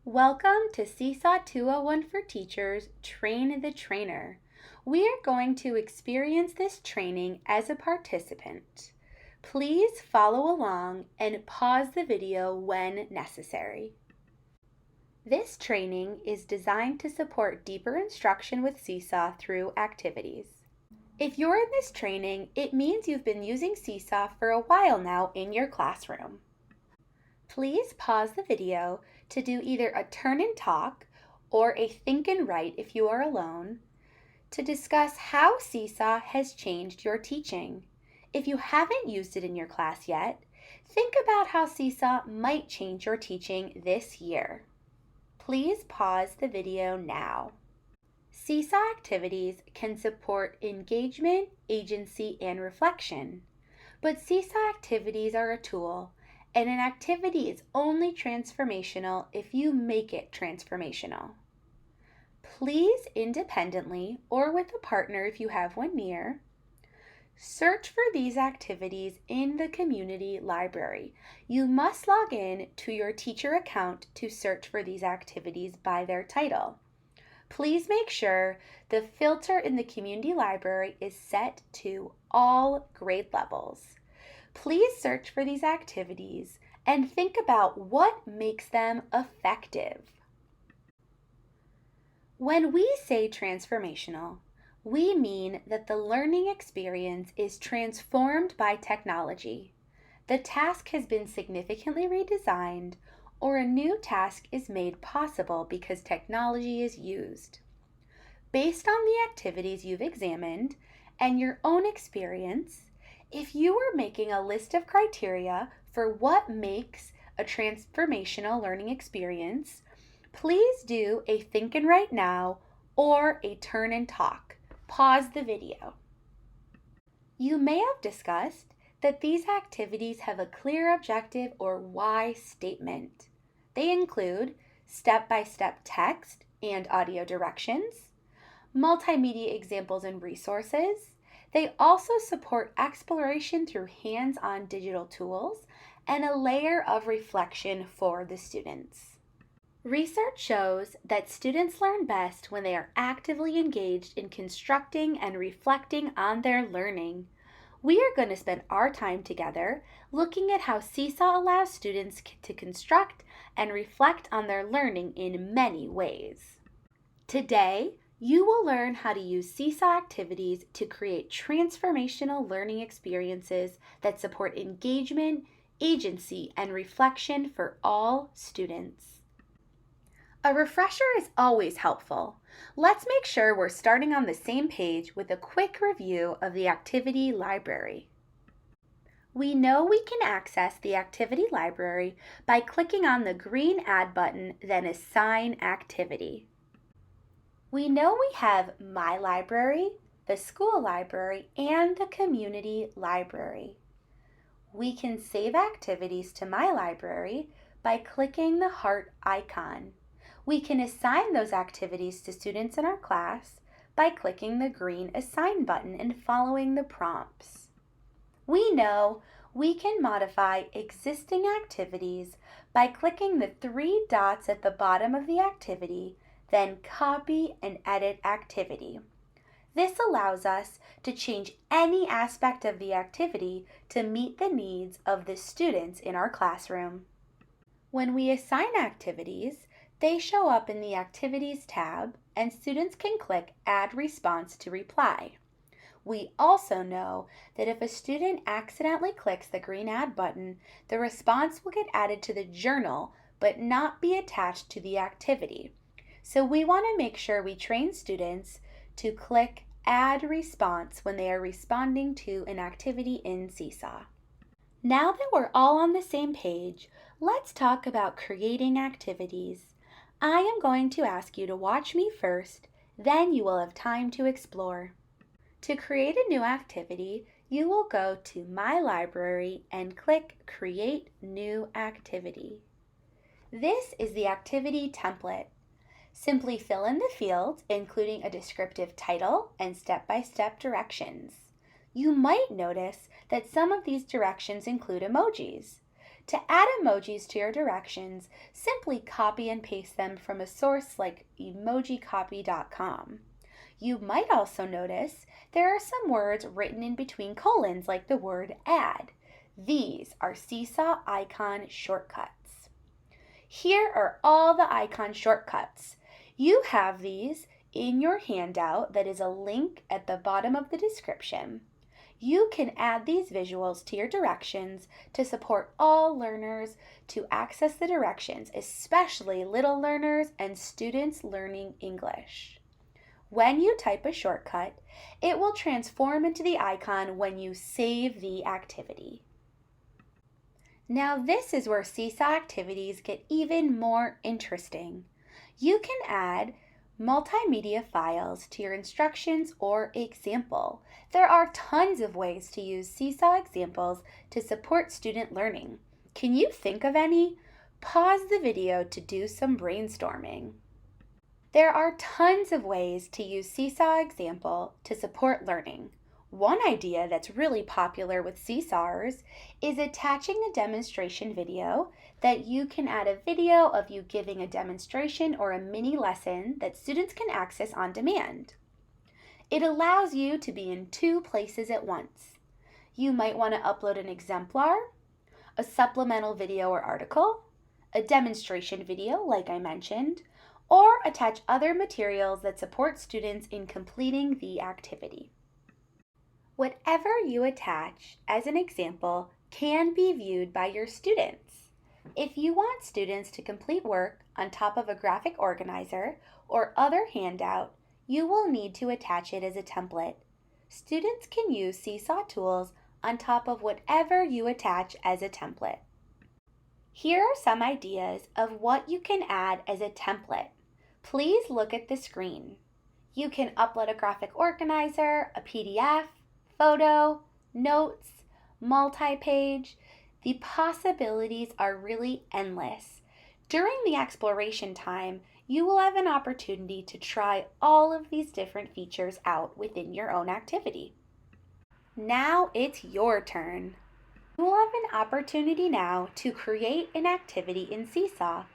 Welcome to Seesaw 201 for Teachers, Train the Trainer. We are going to experience this training as a participant. Please follow along and pause the video when necessary. This training is designed to support deeper instruction with Seesaw through activities. If you're in this training, it means you've been using Seesaw for a while now in your classroom. Please pause the video to do either a turn and talk or a think and write if you are alone to discuss how Seesaw has changed your teaching. If you haven't used it in your class yet, think about how Seesaw might change your teaching this year. Please pause the video now. Seesaw activities can support engagement, agency, and reflection. But Seesaw activities are a tool, and an activity is only transformational if you make it transformational. Please independently, or with a partner if you have one near, search for these activities in the community library. You must log in to your teacher account to search for these activities by their title. Please make sure the filter in the community library is set to all grade levels. Please search for these activities and think about what makes them effective. When we say transformational, we mean that the learning experience is transformed by technology. The task has been significantly redesigned, or a new task is made possible because technology is used. Based on the activities you've examined and your own experience, if you were making a list of criteria for what makes a transformational learning experience, please do a think and write now or a turn and talk. Pause the video. You may have discussed that these activities have a clear objective or why statement. They include step-by-step text and audio directions, multimedia examples and resources. They also support exploration through hands-on digital tools and a layer of reflection for the students. Research shows that students learn best when they are actively engaged in constructing and reflecting on their learning. We are going to spend our time together looking at how Seesaw allows students to construct and reflect on their learning in many ways. Today, you will learn how to use Seesaw activities to create transformational learning experiences that support engagement, agency, and reflection for all students. A refresher is always helpful. Let's make sure we're starting on the same page with a quick review of the activity library. We know we can access the activity library by clicking on the green Add button, then Assign Activity. We know we have My Library, the School Library, and the Community Library. We can save activities to My Library by clicking the heart icon. We can assign those activities to students in our class by clicking the green Assign button and following the prompts. We know we can modify existing activities by clicking the three dots at the bottom of the activity, then Copy and Edit Activity. This allows us to change any aspect of the activity to meet the needs of the students in our classroom. When we assign activities, they show up in the Activities tab, and students can click Add Response to reply. We also know that if a student accidentally clicks the green Add button, the response will get added to the journal but not be attached to the activity. So we want to make sure we train students to click Add Response when they are responding to an activity in Seesaw. Now that we're all on the same page, let's talk about creating activities. I am going to ask you to watch me first, then you will have time to explore. To create a new activity, you will go to My Library and click Create New Activity. This is the activity template. Simply fill in the fields, including a descriptive title and step-by-step directions. You might notice that some of these directions include emojis. To add emojis to your directions, simply copy and paste them from a source like emojicopy.com. You might also notice there are some words written in between colons like the word add. These are Seesaw icon shortcuts. Here are all the icon shortcuts. You have these in your handout that is a link at the bottom of the description. You can add these visuals to your directions to support all learners to access the directions, especially little learners and students learning English. When you type a shortcut, it will transform into the icon when you save the activity. Now this is where Seesaw activities get even more interesting. You can add multimedia files to your instructions or example. There are tons of ways to use Seesaw examples to support student learning. Can you think of any? Pause the video to do some brainstorming. There are tons of ways to use Seesaw example to support learning. One idea that's really popular with Seesawers is attaching a demonstration video that you can add a video of you giving a demonstration or a mini lesson that students can access on demand. It allows you to be in two places at once. You might want to upload an exemplar, a supplemental video or article, a demonstration video like I mentioned, or attach other materials that support students in completing the activity. Whatever you attach as an example can be viewed by your students. If you want students to complete work on top of a graphic organizer or other handout, you will need to attach it as a template. Students can use Seesaw tools on top of whatever you attach as a template. Here are some ideas of what you can add as a template. Please look at the screen. You can upload a graphic organizer, a PDF, photo, notes, multi-page. The possibilities are really endless. During the exploration time, you will have an opportunity to try all of these different features out within your own activity. Now it's your turn. You will have an opportunity now to create an activity in Seesaw.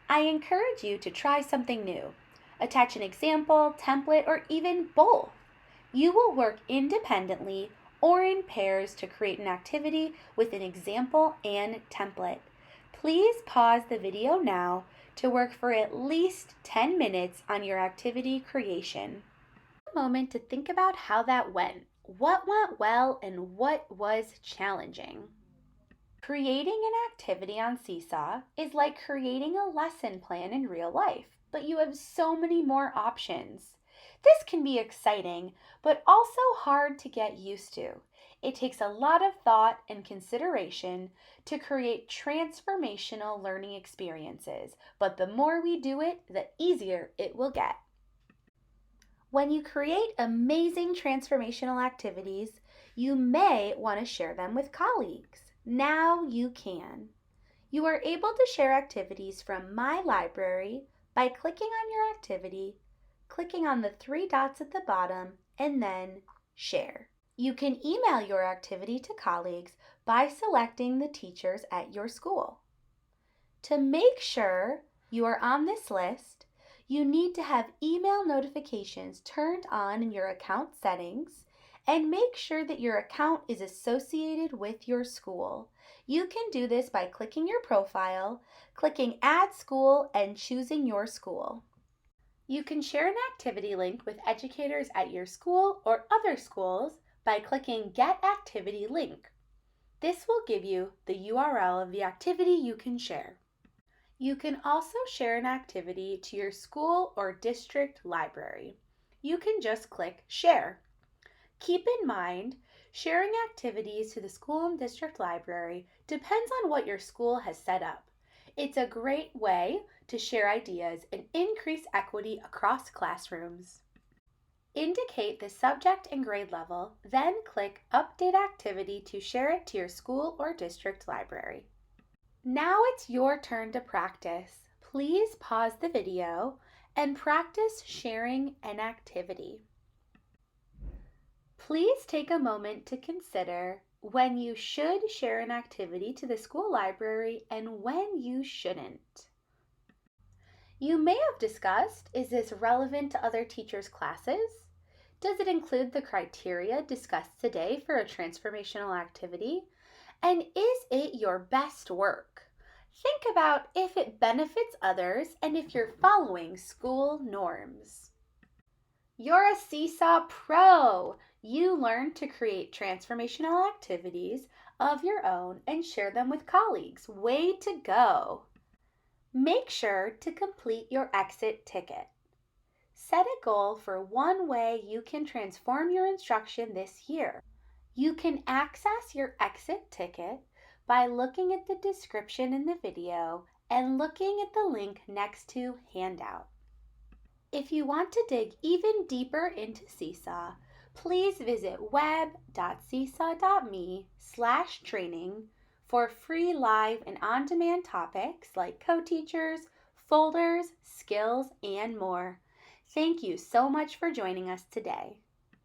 I encourage you to try something new. Attach an example, template, or even both. You will work independently or in pairs to create an activity with an example and template. Please pause the video now to work for at least 10 minutes on your activity creation. Take a moment to think about how that went. What went well and what was challenging? Creating an activity on Seesaw is like creating a lesson plan in real life, but you have so many more options. This can be exciting, but also hard to get used to. It takes a lot of thought and consideration to create transformational learning experiences, but the more we do it, the easier it will get. When you create amazing transformational activities, you may want to share them with colleagues. Now you can. You are able to share activities from My Library by clicking on your activity, clicking on the three dots at the bottom, and then Share. You can email your activity to colleagues by selecting the teachers at your school. To make sure you are on this list, you need to have email notifications turned on in your account settings and make sure that your account is associated with your school. You can do this by clicking your profile, clicking Add School, and choosing your school. You can share an activity link with educators at your school or other schools by clicking Get Activity Link. This will give you the URL of the activity you can share. You can also share an activity to your school or district library. You can just click Share. Keep in mind, sharing activities to the school and district library depends on what your school has set up. It's a great way to share ideas and increase equity across classrooms. Indicate the subject and grade level, then click Update Activity to share it to your school or district library. Now it's your turn to practice. Please pause the video and practice sharing an activity. Please take a moment to consider when you should share an activity to the school library and when you shouldn't. You may have discussed, is this relevant to other teachers' classes? Does it include the criteria discussed today for a transformational activity? And is it your best work? Think about if it benefits others and if you're following school norms. You're a Seesaw Pro! You learn to create transformational activities of your own and share them with colleagues. Way to go! Make sure to complete your exit ticket. Set a goal for one way you can transform your instruction this year. You can access your exit ticket by looking at the description in the video and looking at the link next to Handout. If you want to dig even deeper into Seesaw, please visit web.seesaw.me/training for free live and on-demand topics like co-teachers, folders, skills, and more. Thank you so much for joining us today.